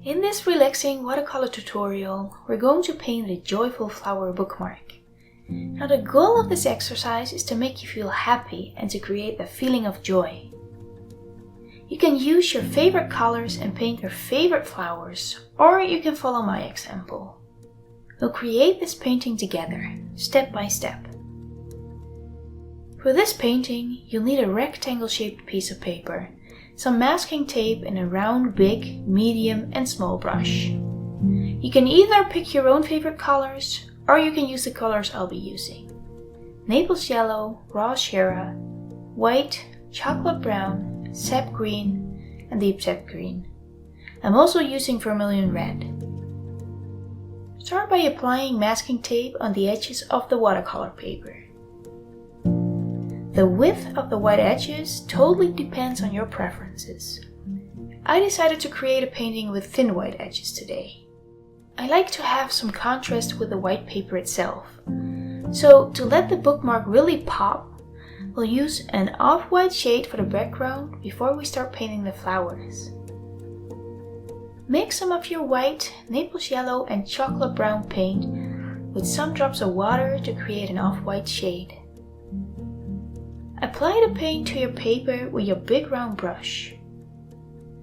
In this relaxing watercolor tutorial, we're going to paint the joyful flower bookmark. Now the goal of this exercise is to make you feel happy and to create a feeling of joy. You can use your favorite colors and paint your favorite flowers, or you can follow my example. We'll create this painting together, step by step. For this painting, you'll need a rectangle-shaped piece of paper, some masking tape and a round, big, medium and small brush. You can either pick your own favorite colors, or you can use the colors I'll be using. Naples yellow, raw shara, white, chocolate brown, sap green and deep sap green. I'm also using vermilion red. Start by applying masking tape on the edges of the watercolor paper. The width of the white edges totally depends on your preferences. I decided to create a painting with thin white edges today. I like to have some contrast with the white paper itself. So to let the bookmark really pop, we'll use an off-white shade for the background before we start painting the flowers. Mix some of your white, Naples yellow and chocolate brown paint with some drops of water to create an off-white shade. Apply the paint to your paper with your big round brush.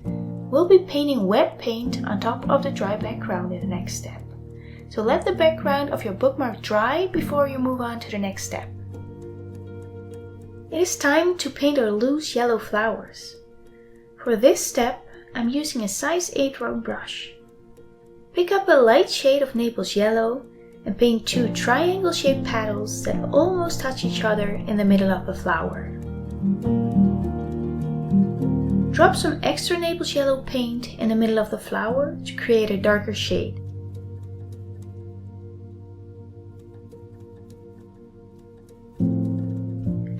We'll be painting wet paint on top of the dry background in the next step. So let the background of your bookmark dry before you move on to the next step. It is time to paint our loose yellow flowers. For this step, I'm using a size 8 round brush. Pick up a light shade of Naples yellow and paint 2 triangle-shaped petals that almost touch each other in the middle of the flower. Drop some extra Naples yellow paint in the middle of the flower to create a darker shade.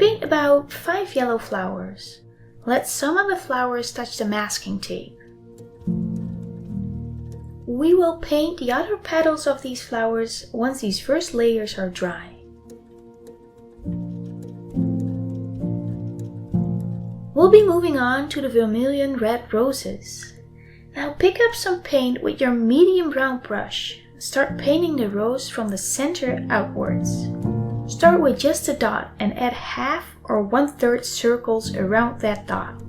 Paint about 5 yellow flowers. Let some of the flowers touch the masking tape. We will paint the other petals of these flowers once these first layers are dry. We'll be moving on to the vermilion red roses. Now pick up some paint with your medium round brush and start painting the rose from the center outwards. Start with just a dot and add half or 1/3 circles around that dot.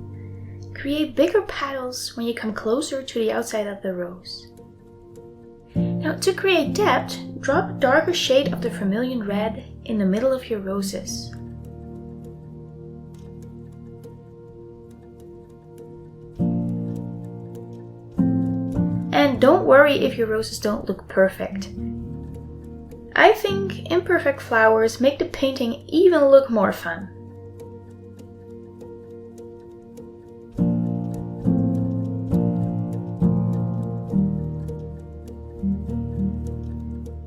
Create bigger petals when you come closer to the outside of the rose. Now to create depth, drop a darker shade of the vermilion red in the middle of your roses. And don't worry if your roses don't look perfect. I think imperfect flowers make the painting even look more fun.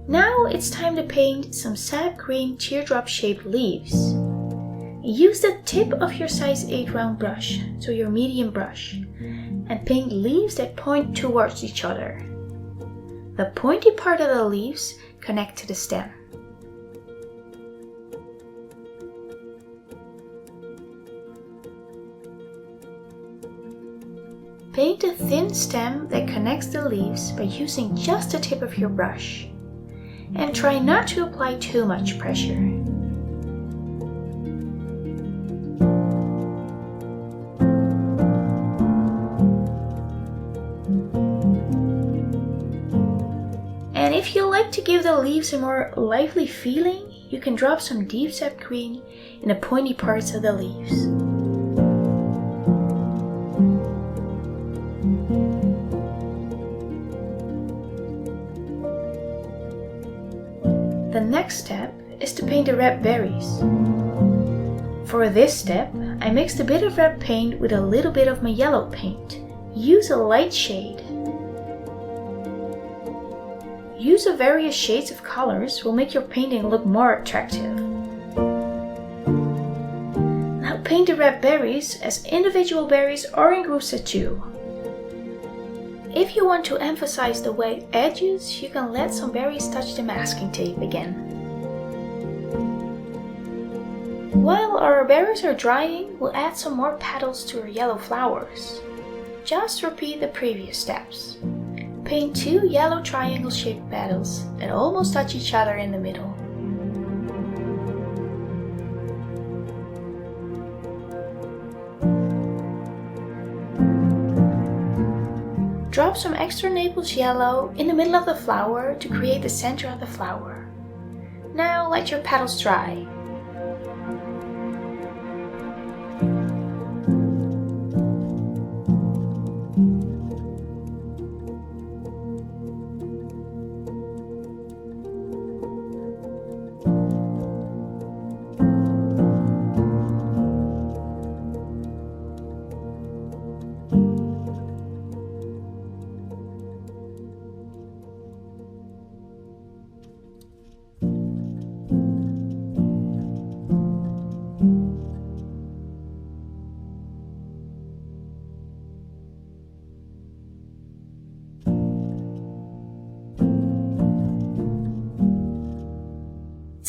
Now it's time to paint some sap green teardrop shaped leaves. Use the tip of your size 8 round brush, so your medium brush, and paint leaves that point towards each other. The pointy part of the leaves connect to the stem. Paint a thin stem that connects the leaves by using just the tip of your brush. And try not to apply too much pressure. And if you like to give the leaves a more lively feeling, you can drop some deep sap green in the pointy parts of the leaves. The next step is to paint the red berries. For this step, I mixed a bit of red paint with a little bit of my yellow paint. Use a light shade. Use of various shades of colors will make your painting look more attractive. Now paint the red berries as individual berries or in groups of 2. If you want to emphasize the white edges, you can let some berries touch the masking tape again. While our berries are drying, we'll add some more petals to our yellow flowers. Just repeat the previous steps. paint two yellow triangle-shaped petals that almost touch each other in the middle. Drop some extra Naples yellow in the middle of the flower to create the center of the flower. Now let your petals dry.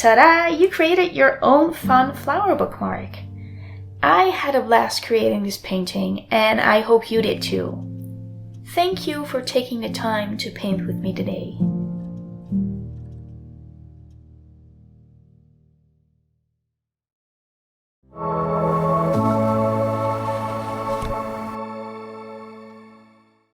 Ta-da! You created your own fun flower bookmark. I had a blast creating this painting, and I hope you did too. Thank you for taking the time to paint with me today.